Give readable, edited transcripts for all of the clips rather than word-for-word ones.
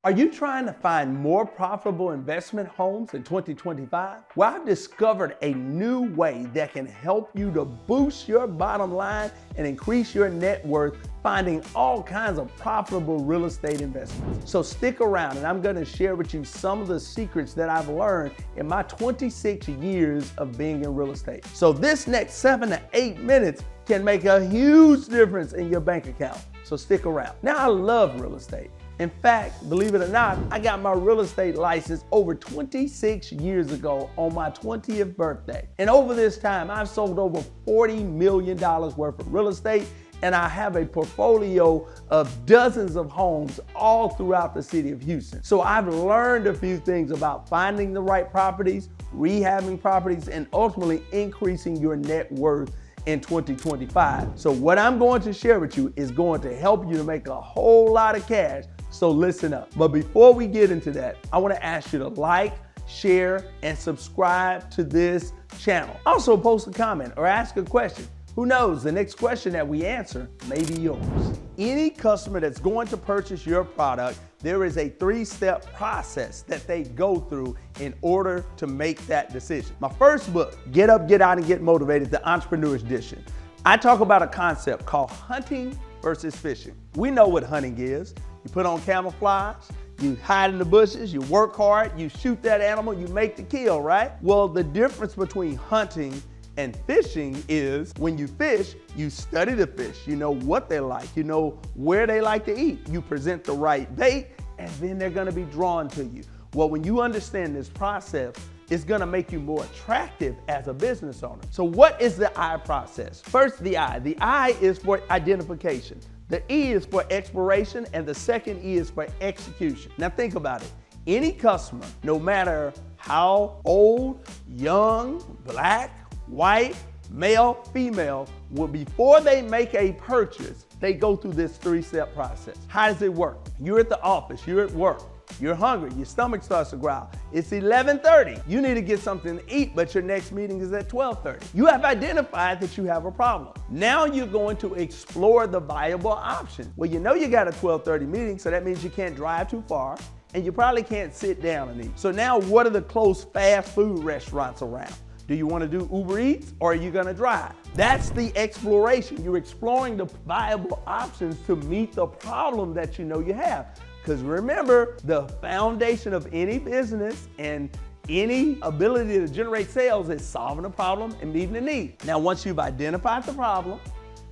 Are you trying to find more profitable investment homes in 2025? Well, I've discovered a new way that can help you to boost your bottom line and increase your net worth, finding all kinds of profitable real estate investments. So stick around and I'm going to share with you some of the secrets that I've learned in my 26 years of being in real estate. So this next 7 to 8 minutes can make a huge difference in your bank account. So stick around. Now, I love real estate. In fact, believe it or not, I got my real estate license over 26 years ago on my 20th birthday. And over this time, I've sold over $40 million worth of real estate, and I have a portfolio of dozens of homes all throughout the city of Houston. So I've learned a few things about finding the right properties, rehabbing properties, and ultimately increasing your net worth in 2025. So what I'm going to share with you is going to help you to make a whole lot of cash. So listen up. But before we get into that, I want to ask you to like, share, and subscribe to this channel. Also post a comment or ask a question. Who knows, the next question that we answer may be yours. Any customer that's going to purchase your product, there is a 3-step process that they go through in order to make that decision. My first book, Get Up, Get Out, and Get Motivated, the Entrepreneur's Edition. I talk about a concept called hunting versus fishing. We know what hunting is. You put on camouflage, you hide in the bushes, you work hard, you shoot that animal, you make the kill, right? Well, the difference between hunting and fishing is when you fish, you study the fish. You know what they like. You know where they like to eat. You present the right bait, and then they're gonna be drawn to you. Well, when you understand this process, it's gonna make you more attractive as a business owner. So what is the I process? First, the I. The I is for identification. The E is for exploration, and the second E is for execution. Now think about it. Any customer, no matter how old, young, black, white, male, female, will before they make a purchase, they go through this 3-step process. How does it work? You're at the office, you're at work, you're hungry, your stomach starts to growl. It's 11:30. You need to get something to eat, but your next meeting is at 12:30. You have identified that you have a problem. Now you're going to explore the viable options. Well, you know you got a 12:30 meeting, so that means you can't drive too far, and you probably can't sit down and eat. So now what are the close fast food restaurants around? Do you want to do Uber Eats or are you going to drive? That's the exploration. You're exploring the viable options to meet the problem that you know you have. Because remember, the foundation of any business and any ability to generate sales is solving a problem and meeting a need. Now, once you've identified the problem,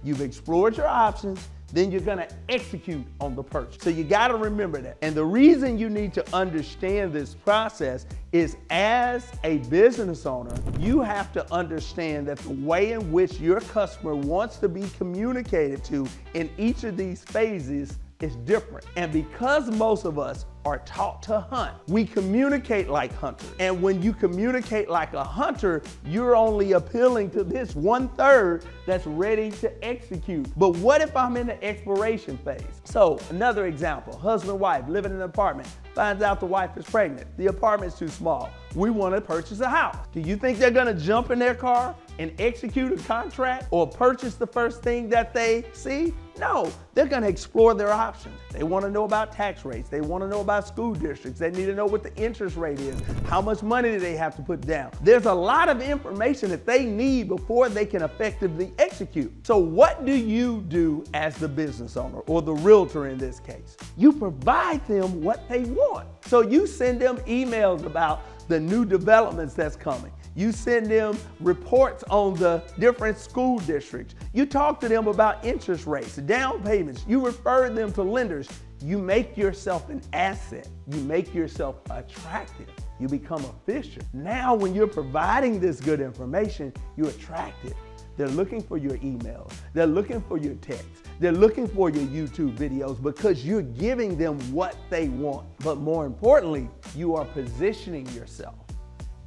you've explored your options, then you're gonna execute on the purchase. So you gotta remember that. And the reason you need to understand this process is as a business owner, you have to understand that the way in which your customer wants to be communicated to in each of these phases is different. And because most of us are taught to hunt, we communicate like hunters. And when you communicate like a hunter, you're only appealing to this 1/3 that's ready to execute. But what if I'm in the exploration phase? So another example, husband, wife, living in an apartment, finds out the wife is pregnant. The apartment's too small. We want to purchase a house. Do you think they're gonna jump in their car and execute a contract or purchase the first thing that they see? No, they're gonna explore their options. They wanna know about tax rates. They wanna know about school districts. They need to know what the interest rate is. How much money do they have to put down? There's a lot of information that they need before they can effectively execute. So what do you do as the business owner or the realtor in this case? You provide them what they want. So you send them emails about the new developments that's coming. You send them reports on the different school districts. You talk to them about interest rates, down payments. You refer them to lenders. You make yourself an asset. You make yourself attractive. You become a fisher. Now, when you're providing this good information, you're attractive. They're looking for your emails. They're looking for your texts. They're looking for your YouTube videos because you're giving them what they want. But more importantly, you are positioning yourself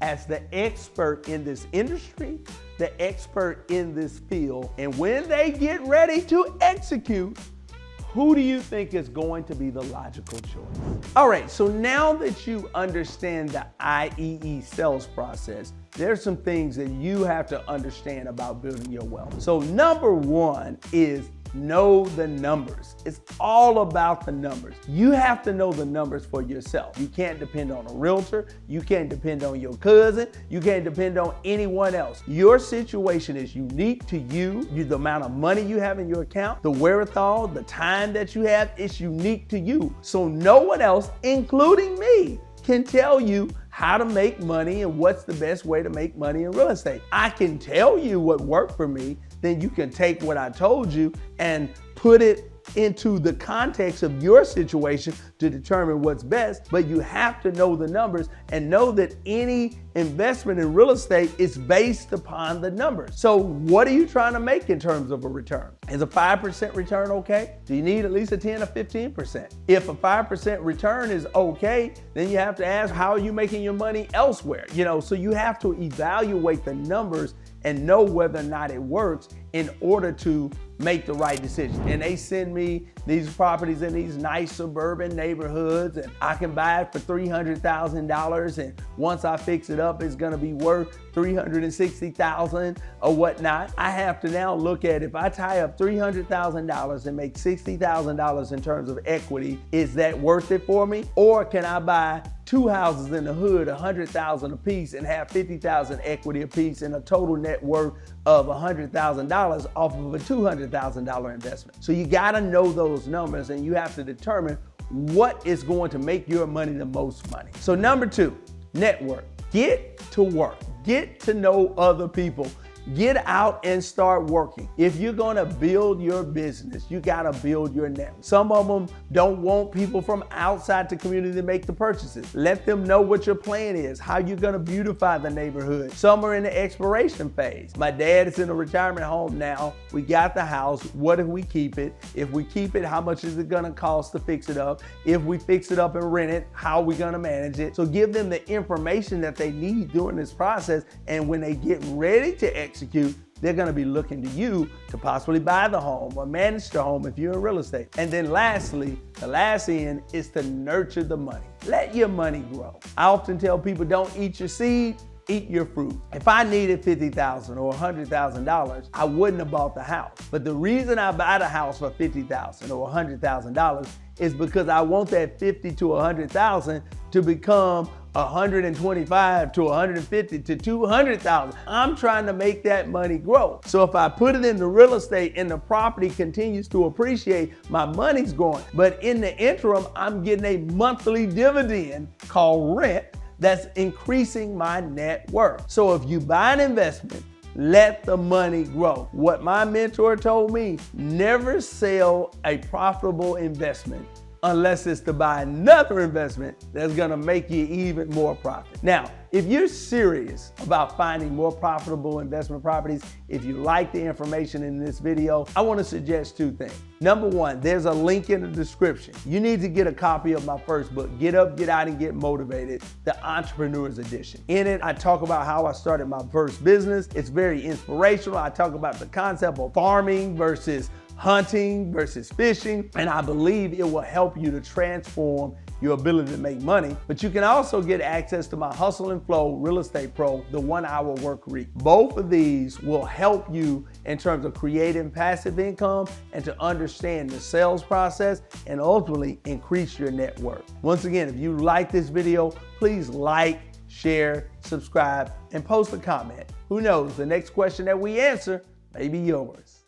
as the expert in this industry, the expert in this field. And when they get ready to execute, who do you think is going to be the logical choice? All right, so now that you understand the IEE sales process, there's some things that you have to understand about building your wealth. So number one is know the numbers. It's all about the numbers. You have to know the numbers for yourself. You can't depend on a realtor. You can't depend on your cousin. You can't depend on anyone else. Your situation is unique to you. The amount of money you have in your account, the wherewithal, the time that you have, it's unique to you. So no one else, including me, can tell you how to make money and what's the best way to make money in real estate. I can tell you what worked for me, then you can take what I told you and put it into the context of your situation to determine what's best, but you have to know the numbers and know that any investment in real estate is based upon the numbers. So what are you trying to make in terms of a return? Is a 5% return okay? Do you need at least a 10 or 15%? If a 5% return is okay, then you have to ask, how are you making your money elsewhere? So you have to evaluate the numbers and know whether or not it works in order to make the right decision. And they send me these properties in these nice suburban neighborhoods, and I can buy it for $300,000, and once I fix it up, it's gonna be worth $360,000 or whatnot. I have to now look at, if I tie up $300,000 and make $60,000 in terms of equity, is that worth it for me? Or can I buy two houses in the hood, $100,000 a piece, and have $50,000 equity a piece, and a total net worth of $100,000 off of a $200,000 investment? So you gotta know those numbers, and you have to determine what is going to make your money the most money. So number 2, network. Get to work. Get to know other people. Get out and start working. If you're gonna build your business, you gotta build your network. Some of them don't want people from outside the community to make the purchases. Let them know what your plan is, how you're gonna beautify the neighborhood. Some are in the exploration phase. My dad is in a retirement home now. We got the house. What if we keep it? If we keep it, how much is it gonna cost to fix it up? If we fix it up and rent it, how are we gonna manage it? So give them the information that they need during this process, and when they get ready to execute, they're gonna be looking to you to possibly buy the home or manage the home if you're in real estate. And then lastly, the last end is to nurture the money. Let your money grow. I often tell people, don't eat your seed, eat your fruit. If I needed $50,000 or $100,000, I wouldn't have bought the house. But the reason I buy the house for $50,000 or $100,000 is because I want that $50,000 to $100,000 to become $125,000 to $150,000 to $200,000. I'm trying to make that money grow. So if I put it into real estate and the property continues to appreciate, my money's growing. But in the interim, I'm getting a monthly dividend called rent that's increasing my net worth. So if you buy an investment, let the money grow. What my mentor told me, never sell a profitable investment unless it's to buy another investment that's gonna make you even more profit. Now, if you're serious about finding more profitable investment properties, if you like the information in this video, I wanna suggest 2 things. Number 1, there's a link in the description. You need to get a copy of my first book, Get Up, Get Out, and Get Motivated, the Entrepreneur's Edition. In it, I talk about how I started my first business. It's very inspirational. I talk about the concept of farming versus hunting versus fishing, and I believe it will help you to transform your ability to make money. But you can also get access to my Hustle and Flow Real Estate Pro, the 1-hour work week. Both of these will help you in terms of creating passive income and to understand the sales process and ultimately increase your net worth. Once again, if you like this video, please like, share, subscribe, and post a comment. Who knows, the next question that we answer may be yours.